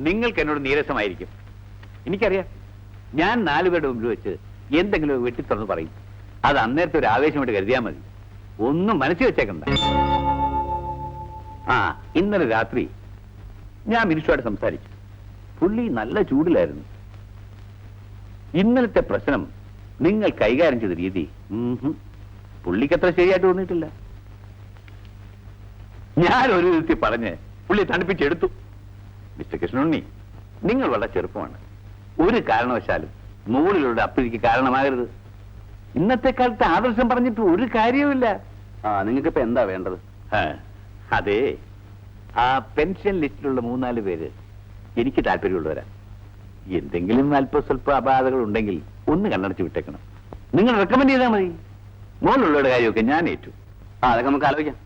നിങ്ങൾക്ക് എന്നോട് നീരസമായിരിക്കും, എനിക്കറിയാം. ഞാൻ 4 പേരുടെ മുമ്പിൽ വെച്ച് എന്തെങ്കിലും വെട്ടിത്തുറന്ന് പറയും. അത് അന്നേരത്തെ ഒരു ആവേശമായിട്ട് കരുതിയാൽ മതി, ഒന്നും മനസ്സിൽ വെച്ചേക്കണ്ട. ഇന്നലെ രാത്രി ഞാൻ മിനിഷുമായിട്ട് സംസാരിച്ചു. പുള്ളി നല്ല ചൂടിലായിരുന്നു. ഇന്നലത്തെ പ്രശ്നം നിങ്ങൾ കൈകാര്യം ചെയ്ത രീതി പുള്ളിക്ക് അത്ര ശരിയായിട്ട് തോന്നിയിട്ടില്ല. ഞാൻ ഒരു വിധത്തിൽ പറഞ്ഞ് പുള്ളി തണുപ്പിച്ചെടുത്തു. മിസ്റ്റർ കൃഷ്ണുണ്ണി, നിങ്ങൾ വളരെ ചെറുപ്പമാണ്. ഒരു കാരണവശാലും മുകളിലുള്ള അപ്രീതിക്ക് കാരണമാകരുത്. ഇന്നത്തെ കാലത്ത് ആദർശം പറഞ്ഞിട്ട് ഒരു കാര്യവുമില്ല. നിങ്ങൾക്കിപ്പോ എന്താ വേണ്ടത്? അതെ, ആ പെൻഷൻ ലിസ്റ്റിലുള്ള 3-4 പേര് എനിക്ക് താല്പര്യമുള്ളവരാ. എന്തെങ്കിലും അല്പ സ്വല്പ അപാധകൾ ഉണ്ടെങ്കിൽ ഒന്ന് കണ്ണടച്ച് വിട്ടേക്കണം. നിങ്ങൾ റെക്കമെൻഡ് ചെയ്താൽ മതി. മുകളിലുള്ളവരുടെ കാര്യമൊക്കെ ഞാൻ ഏറ്റു. അതൊക്കെ നമുക്ക് ആലോചിക്കാം.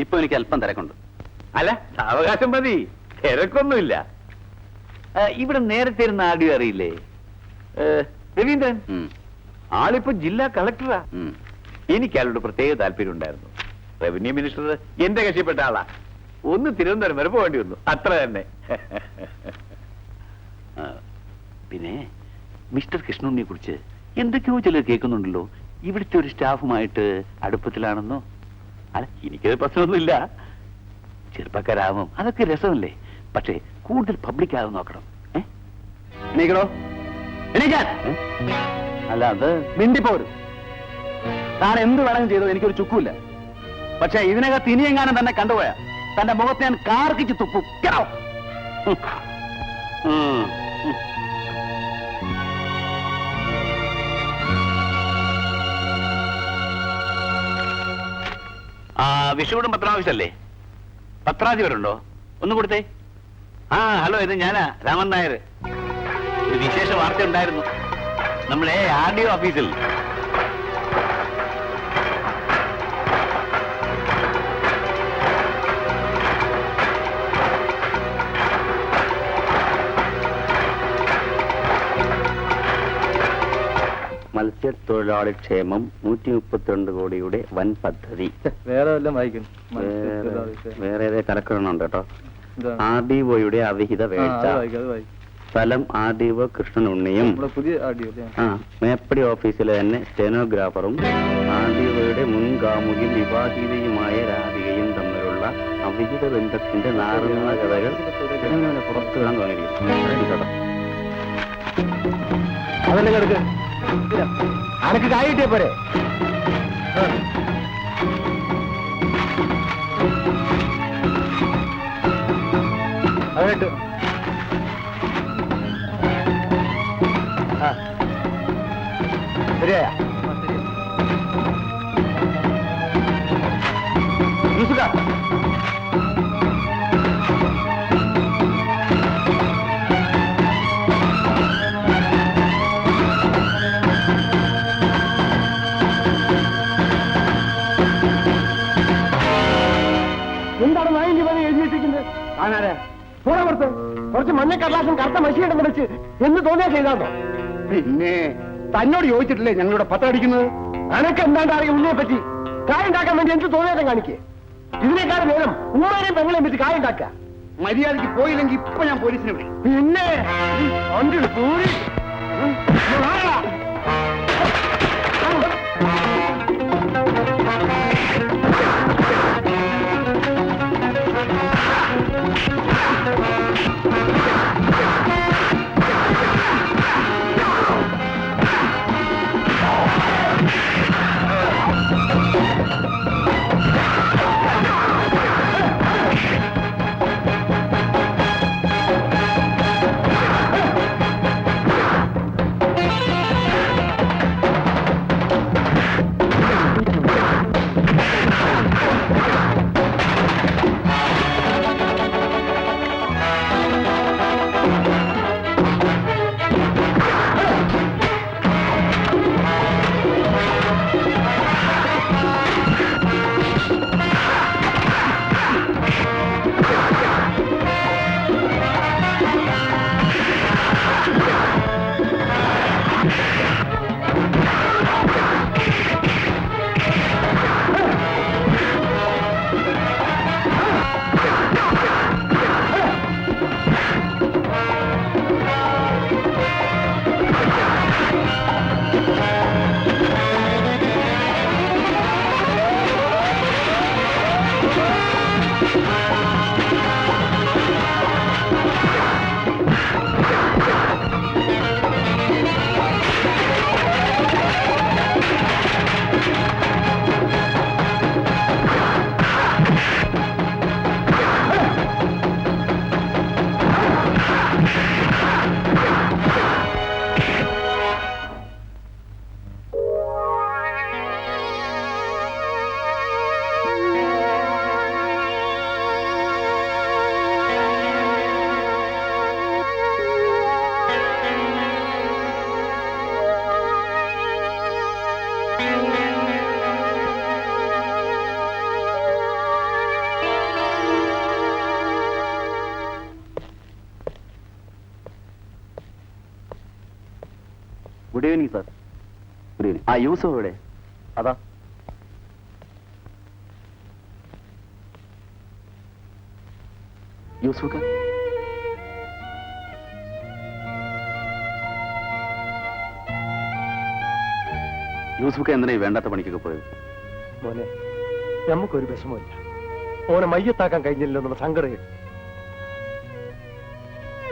ഇപ്പൊ എനിക്ക് അല്പം തിരക്കുണ്ട്. അല്ല, അവകാശം മതി, തിരക്കൊന്നുമില്ല. ഇവിടെ നേരത്തെ ഇരുന്ന ആദ്യം അറിയില്ലേ, രവീന്ദ്രൻ? ആളിപ്പോ ജില്ലാ കളക്ടറാ. എനിക്ക് അയാളോട് പ്രത്യേക താല്പര്യം ഉണ്ടായിരുന്നു. റവന്യൂ മിനിസ്റ്റർ എന്റെ കക്ഷിപ്പെട്ട ആളാ. ഒന്ന് തിരുവനന്തപുരം വരെ പോകേണ്ടി വന്നു, അത്ര തന്നെ. പിന്നെ മിസ്റ്റർ കൃഷ്ണുണ്ണിയെ കുറിച്ച് എന്തൊക്കെയോ ചിലർ കേൾക്കുന്നുണ്ടല്ലോ. ഇവിടുത്തെ ഒരു സ്റ്റാഫുമായിട്ട് അടുപ്പത്തിലാണെന്നോ? അല്ല, എനിക്കത് പ്രശ്നമൊന്നുമില്ല. ചെറുപ്പക്കാരാവും, അതൊക്കെ രസമല്ലേ. പക്ഷേ കൂടുതൽ പബ്ലിക് ആകും നോക്കണം. എണീക്കണോ? എണീക്കാൻ. അല്ല, അത് മിണ്ടിപ്പോരും. താൻ എന്ത് വേണമെങ്കിലും ചെയ്തോ, എനിക്കൊരു ചുക്കുമില്ല. പക്ഷെ ഇതിനകത്ത് ഇനിയെങ്ങാനും തന്നെ കണ്ടുപോയാ തന്റെ മുഖത്ത് ഞാൻ കാർക്കിച്ച് തുപ്പും. വിഷുവിടും പത്രാവശ്യമല്ലേ? പത്രാധിപരുണ്ടോ? ഒന്ന് കൊടുത്തേ. ഹലോ, ഇത് ഞാനാ, രാമൻ നായർ. ഒരു വിശേഷ വാർത്ത ഉണ്ടായിരുന്നു. നമ്മളെ RDO ഓഫീസിൽ മത്സ്യത്തൊഴിലാളി ക്ഷേമം 132 കോടിയുടെ വൻ പദ്ധതി. വേറെ വല്ലതും വായിക്കും. വേറെ ഏതേ കലക്കണുണ്ട് കേട്ടോ. RDOയുടെ അവിഹിത വീഴ്ച. സ്ഥലം RDO കൃഷ്ണനുണ്ണിയും മേപ്പടി ഓഫീസിലെ തന്നെ സ്റ്റെനോഗ്രാഫറും RDOയുടെ മുൻകാമുകിയും വിവാഹിതയുമായ രാധികയും തമ്മിലുള്ള അവിഹിത ബന്ധത്തിന്റെ നാറുന്ന കഥകൾ പുറത്തു വിടാൻ തോന്നിയിരിക്കുന്നു. അതല്ലേ കിടക്ക്, അനക്ക് കായിട്ടേ പോരെ. അതെട്ട് ശരിയായ എന്താണ് നായിന്റെ പണി എഴുതിയിട്ടിരിക്കുന്നത്? ആനാരാ പുറത്ത് കുറച്ച് മഞ്ഞക്കടലാസും കറുത്ത മഷിയിടന്ന് വെച്ച് എന്ന് തോന്നിയാ ചെയ്താണോ? പിന്നെ തന്നോട് ചോദിച്ചിട്ടില്ലേ ഞങ്ങളിവിടെ പത്രം അടിക്കുന്നത്? അനക്ക് എന്താണ്ട് അറിയാം ഉള്ളിയെ പറ്റി. കായ ഉണ്ടാക്കാൻ വേണ്ടി എന്ത് തോന്നിയാലും കാണിക്കേ. ഇതിനേക്കാളും നേരം ഉമ്മാരെയും പെങ്ങളെയും പറ്റി കായ ഉണ്ടാക്കുക. മര്യാദയ്ക്ക് പോയില്ലെങ്കിൽ ഇപ്പൊ ഞാൻ പോലീസിനെ വിളിക്കും. പിന്നെ പോയി good evening sir. Good evening. ആ യൂസഫ് എവിടെ? അതാ യൂസുഫ്. യൂസുഫ് എന്തിനാ ഈ വേണ്ടാത്ത പണിക്കൊക്കെ പോയത്? മോനെ, നമുക്കൊരു വിഷമമില്ല. ഓനെ മയ്യത്താക്കാൻ കഴിഞ്ഞില്ലല്ലോ എന്നുള്ള സങ്കടം.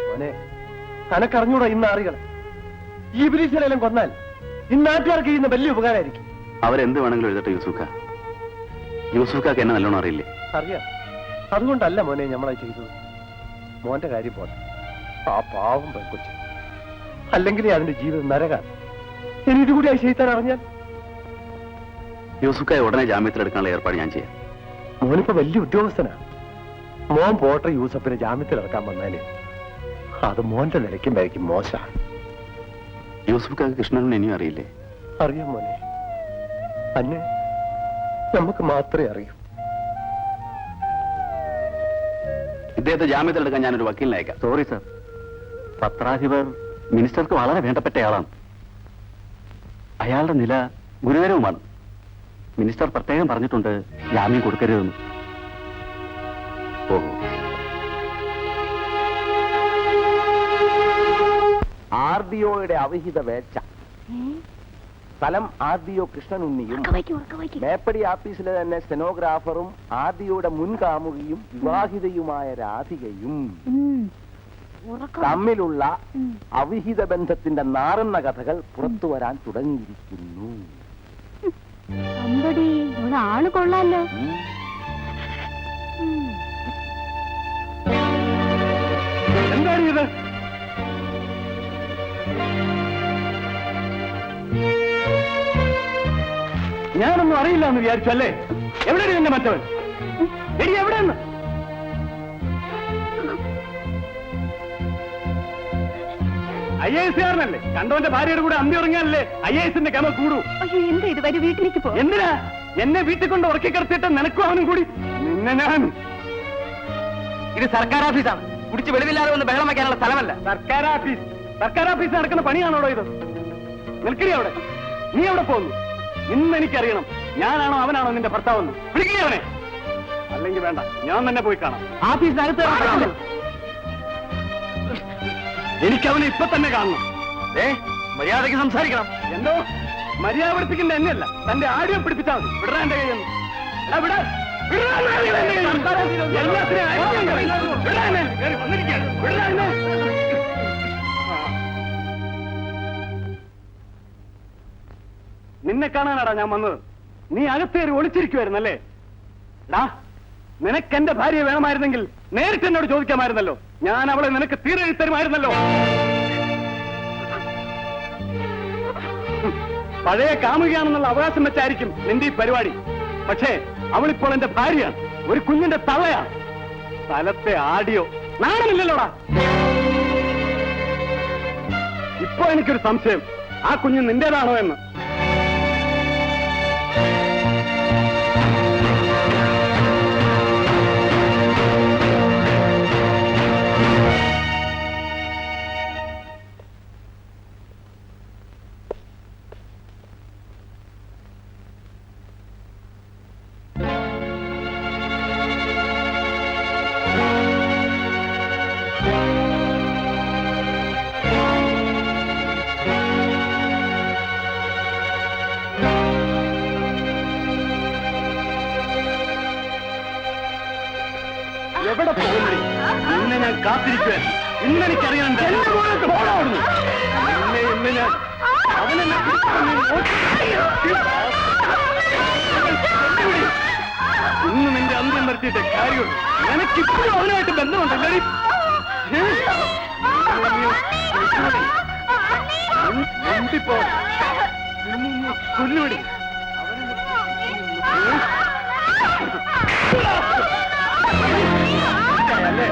മോനെ, കനക്കറിഞ്ഞൂടാ ഇന്ന് ആറികളെ. ഈ ബിലീസിലെല്ലാം കൊന്നാൽ ഇന്ന് നാട്ടുകാർക്ക് ചെയ്യുന്ന വലിയ ഉപകാരമായിരിക്കും. അവരെന്ത് വേണമെങ്കിലും എഴുതട്ടെ യൂസുഫ്. യൂസുഫ്ക്ക് എന്നെ നല്ലോണം അറിയില്ലേ? അറിയാം. അതുകൊണ്ടല്ല മോനെ നമ്മളത് ചെയ്തത്. മോന്റെ കാര്യം പോട്ടെ, ആ പാവം പെൺകൊച്ച് അല്ലെങ്കിൽ അതിന്റെ ജീവിതം നരകാണ്. ഇനി ഇതുകൂടി ആ ചെയ്താൻ അറിഞ്ഞാൽ യൂസുഫ് ഉടനെ ജാമ്യത്തിലെടുക്കാനുള്ള ഏർപ്പാട് ഞാൻ ചെയ്യാം. മോനിപ്പോ വലിയ ഉദ്യോഗസ്ഥനാണ്. മോൻ പോട്ടെ യൂസഫിനെ ജാമ്യത്തിലിറക്കാൻ വന്നാല് അത് മോന്റെ നിലയ്ക്കും വരയ്ക്കും മോശമാണ്. യൂസുഫ് കൃഷ്ണനെ ഇനിയും അറിയില്ലേ? അറിയാം മോനെ, അന്നെ നമുക്ക് മാത്രമേ അറിയൂ. ഇദ്ദേഹത്തെ ജാമ്യത്തിലെടുക്കാൻ ഞാനൊരു വക്കീലിനെ അയക്കാം. സോറി സാർ, പത്രാധിപർ മിനിസ്റ്റർക്ക് വളരെ വേണ്ടപ്പെട്ടയാളാണ്. അയാളുടെ നില ഗുരുതരവുമാണ്. മിനിസ്റ്റർ പ്രത്യേകം പറഞ്ഞിട്ടുണ്ട് ജാമ്യം കൊടുക്കരുതെന്ന്. ഓഹോ. RDOയുടെ അവിഹിത വേച്ച. സ്ഥലം RDO കൃഷ്ണനുണ്ണിയും മേപ്പടി ആഫീസിലെ തന്നെ സ്റ്റെനോഗ്രാഫറും RDOയുടെ മുൻ കാമുകിയും വിവാഹിതയുമായ രാധികയും തമ്മിലുള്ള അവിഹിത ബന്ധത്തിന്റെ നാറുന്ന കഥകൾ പുറത്തു വരാൻ തുടങ്ങിയിരിക്കുന്നു. ആള് കൊള്ളാലോ. എന്താണ് ഇത്? ഞാനൊന്നും അറിയില്ല എന്ന് വിചാരിച്ചു അല്ലേ? എവിടെയാണ് എന്റെ മറ്റവൻ? എടി എവിടെയെന്ന്? IAS കാരനല്ലേ? കണ്ടവന്റെ ഭാര്യയുടെ കൂടെ അന്തി ഉറങ്ങിയാലല്ലേ IASന്റെ കമ കൂടൂ. എന്താ ഇത്? വരും, വീട്ടിലേക്ക് പോ. എന്തിനാ എന്നെ വീട്ടിൽ കൊണ്ട് ഉറക്കി കിടത്തിയിട്ട് നിനക്കും അവനും കൂടി? നിന്നെ ഞാൻ. ഇത് സർക്കാർ ഓഫീസാണ്. കുടിച്ച് വെളിവില്ലാതെ ഒന്ന് ബഹളം വയ്ക്കാനുള്ള സ്ഥലമല്ല. സർക്കാർ ഓഫീസ് നടക്കുന്ന പണിയാണോടോ ഇത്? നിൽക്കണി അവിടെ. നീ എവിടെ പോകുന്നു? ഇന്ന് എനിക്കറിയണം, ഞാനാണോ അവനാണോ നിന്റെ ഭർത്താവെന്ന്. വിളിക്കണേ അവനെ. അല്ലെങ്കിൽ വേണ്ട, ഞാൻ തന്നെ പോയി കാണാം. ഓഫീസിനകത്ത് എനിക്കവനെ ഇപ്പൊ തന്നെ കാണണം. മര്യാദയ്ക്ക് സംസാരിക്കണം. എന്തോ മര്യാദ പഠിപ്പിക്കുന്ന എന്നെയല്ല, തന്റെ ആടിയെ പിടിപ്പിച്ചാൽ മതി. വിടറാ എന്റെ കയ്യെന്ന്. നിന്നെ കാണാനാടാ ഞാൻ വന്നത്. നീ അകത്തേറി ഒളിച്ചിരിക്കുവായിരുന്നല്ലേ? ഡാ, നിനക്കെന്റെ ഭാര്യയെ വേണമായിരുന്നെങ്കിൽ നേരിട്ട് എന്നോട് ചോദിക്കാമായിരുന്നല്ലോ. ഞാൻ അവളെ നിനക്ക് തീരെ തരുമായിരുന്നല്ലോ. പഴയ കാമുകയാണെന്നുള്ള അവകാശം വെച്ചായിരിക്കും നിന്റെ ഈ പരിപാടി. പക്ഷേ അവളിപ്പോൾ എന്റെ ഭാര്യയാണ്, ഒരു കുഞ്ഞിന്റെ തള്ളയാണ്. സ്ഥലത്തെ ആടിയോ നാണമില്ലല്ലോടാ. ഇപ്പൊ എനിക്കൊരു സംശയം, ആ കുഞ്ഞ് നിന്റേതാണോ എന്ന്. എവിടെ പോകുന്നു? ഇന്ന് ഞാൻ കാത്തിരിക്കുവാൻ. ഇന്ന് എനിക്കറിയാൻ എന്റെ മോനൊക്കെ പോടാ അവിടുന്ന്. ഇന്ന് ഞാൻ അവനെന്നെ ഇന്ന് നിന്റെ അന്ത്യം വരുത്തിയിട്ട് കാര്യമുള്ളൂ. എനിക്കിപ്പോഴും അവനുമായിട്ട് ബന്ധമുണ്ടല്ലേ? എന്തിപ്പോ കൊല്ലുപിടി. അല്ലേ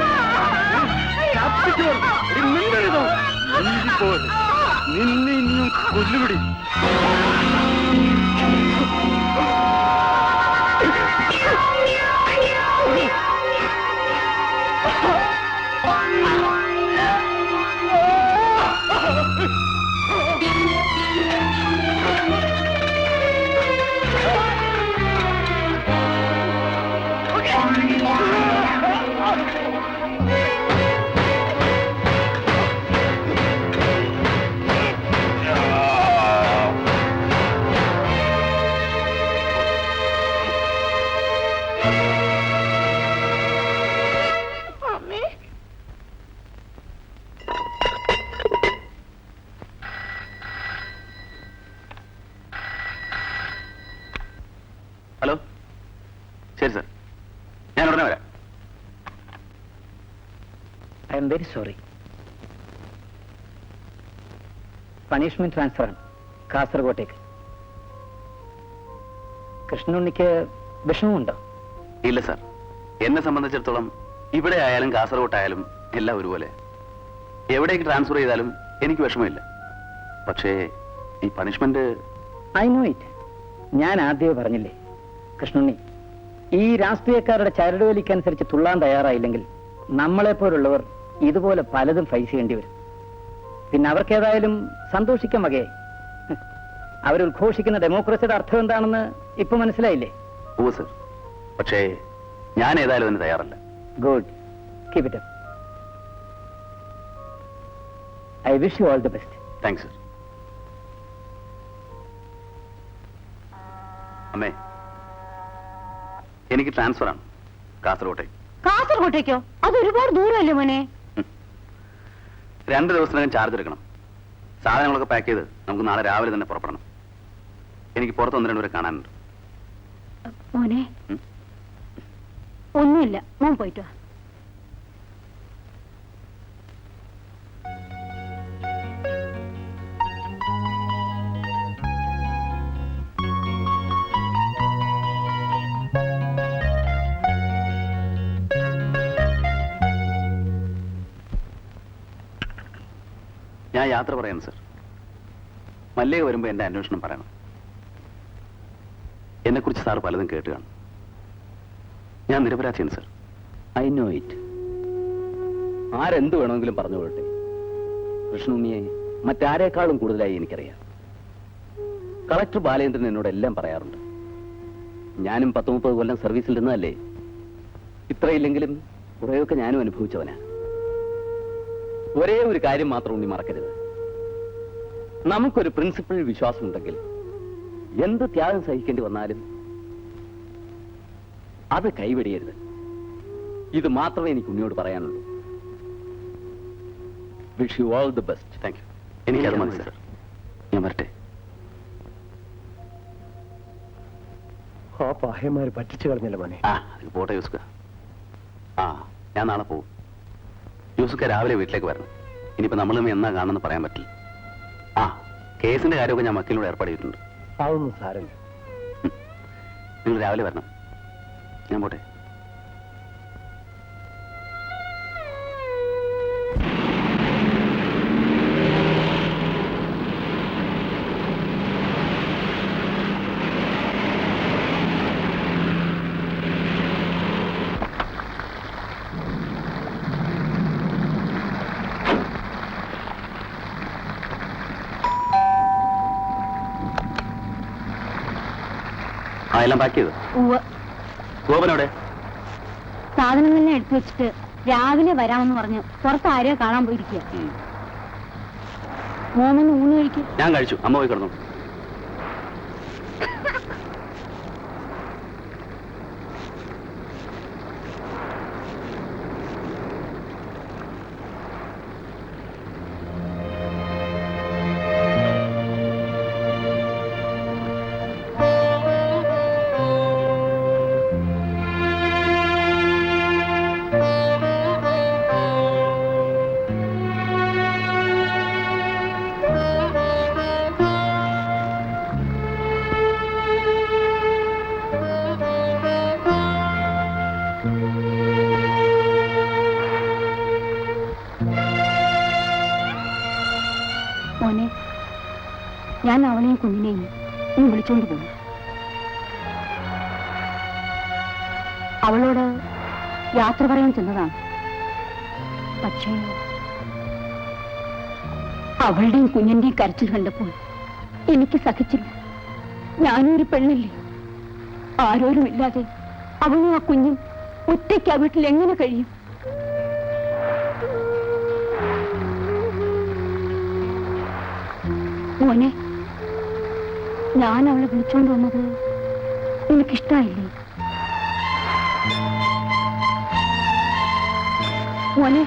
നിന്നെ ഇന്നും കൊല്ലുപിടി. ഹലോ, ശരി സാർ, ഞാൻ ഉടനെ വരാം. I am very sorry. Punishment transfer ആണ് കാസർഗോട്ടേക്ക്. കൃഷ്ണുണ്ണിക്ക് വിഷമമുണ്ടോ? ഇല്ല സാർ, എന്നെ സംബന്ധിച്ചിടത്തോളം ഇവിടെ ആയാലും കാസർഗോട്ടായാലും എല്ലാം ഒരുപോലെ. എവിടേക്ക് ട്രാൻസ്ഫർ ചെയ്താലും എനിക്ക് വിഷമമില്ല. പക്ഷേ ഈ പണിഷ്മെന്റ്... ഐ നോ ഇറ്റ്. ഞാൻ ആദ്യമേ പറഞ്ഞില്ലേ, കൃഷ്ണുണ്ണി ഈ രാഷ്ട്രീയക്കാരുടെ ചരടുവലിക്കനുസരിച്ച് തുള്ളാൻ തയ്യാറായില്ലെങ്കിൽ നമ്മളെപ്പോലുള്ളവർ ഇതുപോലെ പലതും ഫേസ് ചെയ്യേണ്ടി വരും. പിന്നെ അവർക്ക് ഏതായാലും സന്തോഷിക്കാൻ വകയായി. അവരുദ്ഘോഷിക്കുന്ന ഡെമോക്രസിയുടെ അർത്ഥം എന്താണെന്ന് ഇപ്പൊ മനസ്സിലായില്ലേ? ഓ സർ, പക്ഷേ ഞാൻ ഏതായാലും അതിന് തയ്യാറല്ല. Good, keep it up. I wish you all the best. Thanks sir. അമ്മേ, എനിക്ക് ട്രാൻസ്ഫർ ആണ് കാസർഗോട്ടേക്ക്. കാസർഗോട്ടേക്കോ? അത് ഒരുപാട് ദൂരമല്ലേ മോനെ? 2 ദിവസത്തിനകം ചാർജ് എടുക്കണം. സാധനങ്ങളൊക്കെ പാക്ക് ചെയ്ത് നമുക്ക് നാളെ രാവിലെ തന്നെ പുറപ്പെടണം. എനിക്ക് പുറത്ത് 1-2 പേരെ കാണാനുണ്ട്. മോനെ ഒന്നുമില്ല, മോൻ പോയിട്ട് വാ. ഞാൻ യാത്ര പറയാം സർ. മല്ലിക വരുമ്പോൾ എന്റെ അന്വേഷണം പറയണം. എന്നെക്കുറിച്ച് സാർ പലതും കേട്ട് കാണും. ഞാൻ നിരപരാധിയാണ് സർ. I know it. ആരെന്ത് വേണമെങ്കിലും പറഞ്ഞുകൊള്ളട്ടെ. കൃഷ്ണുണ്ണിയെ മറ്റാരേക്കാളും കൂടുതലായി എനിക്കറിയാം. കളക്ടർ ബാലേന്ദ്രൻ എന്നോട് എല്ലാം പറയാറുണ്ട്. ഞാനും 10-30 കൊല്ലം സർവീസിൽ നിന്നതല്ലേ. ഇത്രയില്ലെങ്കിലും കുറെയൊക്കെ ഞാനും അനുഭവിച്ചവനാ. ഒരേ ഒരു കാര്യം മാത്രം ഉണ്ണി മറക്കരുത്. നമുക്കൊരു പ്രിൻസിപ്പിൾ വിശ്വാസമുണ്ടെങ്കിൽ എന്ത് ത്യാഗം സഹിക്കേണ്ടി വന്നാലും അത് കൈവെടിയരുത്. ഇത് മാത്രമേ എനിക്ക് ഉണ്ണിയോട് പറയാനുള്ളൂ. Wish you all the best. Thank you. എനിക്കത് മതി സർ. ഞാൻ വരട്ടെ. ആ പാഹ്യന്മാര് പറ്റിച്ചു കളഞ്ഞല്ലോ മോനെ. അത് പോട്ടെ യൂസുക്ക. ഞാൻ നാളെ പോവും. യൂസുക്ക രാവിലെ വീട്ടിലേക്ക് വരണം. ഇനിയിപ്പോ നമ്മൾ എന്നാ കാണുമെന്ന് പറയാൻ പറ്റില്ല. കേസിന്റെ കാര്യമൊക്കെ ഞാൻ വക്കീലിനോട് ഏർപ്പാട് ചെയ്തിട്ടുണ്ട്. അതൊന്നും സാരമില്ല. നിങ്ങൾ രാവിലെ വരണം. ഞാൻ പോട്ടെ. എല്ലാം പാക്ക് ചെയ്തു. ഗോപനോടെ സാധനങ്ങളെല്ലാം എടുത്തു വെച്ചിട്ട് രാവിലെ വരാമെന്ന് പറഞ്ഞു പുറത്ത് ആരെയോ കാണാൻ പോയിരിക്കുക. മോമൊന്ന് ഊണ് കഴിക്കും. ഞാൻ കഴിച്ചു. അമ്മ പോയി കിടന്നു. അവളെയും കുഞ്ഞിനെയും നീ വിളിച്ചോണ്ട് പോകും. അവളോട് യാത്ര പറയാൻ ചെന്നതാണ്. പക്ഷേ അവളുടെയും കുഞ്ഞിന്റെയും കരച്ചിൽ കണ്ടപ്പോൾ എനിക്ക് സഹിച്ചില്ല. ഞാനൊരു പെണ്ണല്ലേ, ആരോരുമില്ലാതെ അവളും ആ കുഞ്ഞും ഒറ്റയ്ക്ക് ആ വീട്ടിൽ എങ്ങനെ കഴിയും? മോനെ, ഞാൻ അവളെ വിളിച്ചോണ്ട് വന്നത് എനിക്കിഷ്ടായില്ലേ? മോനെ,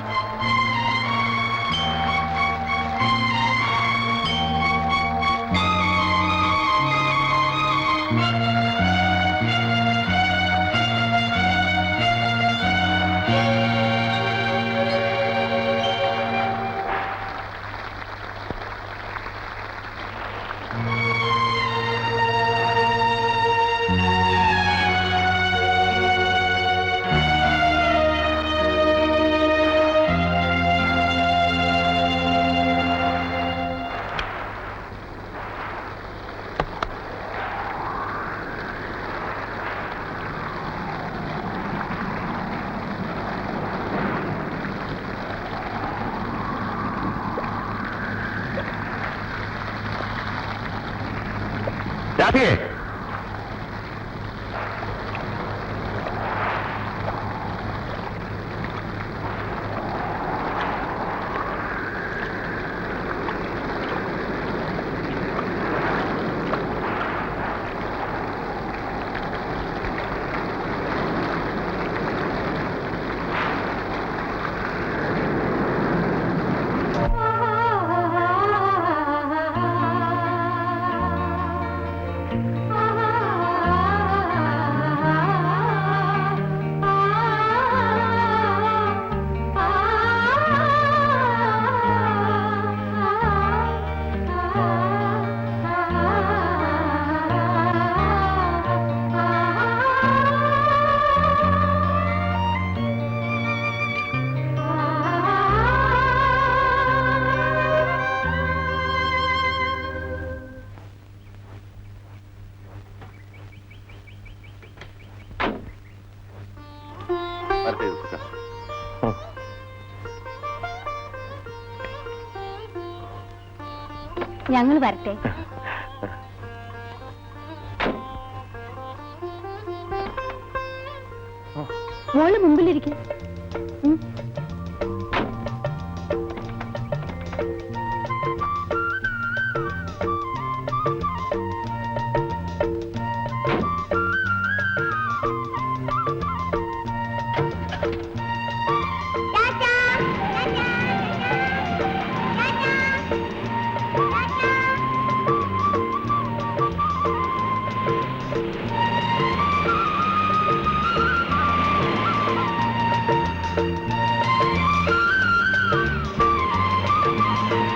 രാധേ, വരട്ടെ ജോസൂട്ടാ. ഞങ്ങൾ വരട്ടെ. മോള് മുമ്പിലിരിക്കും.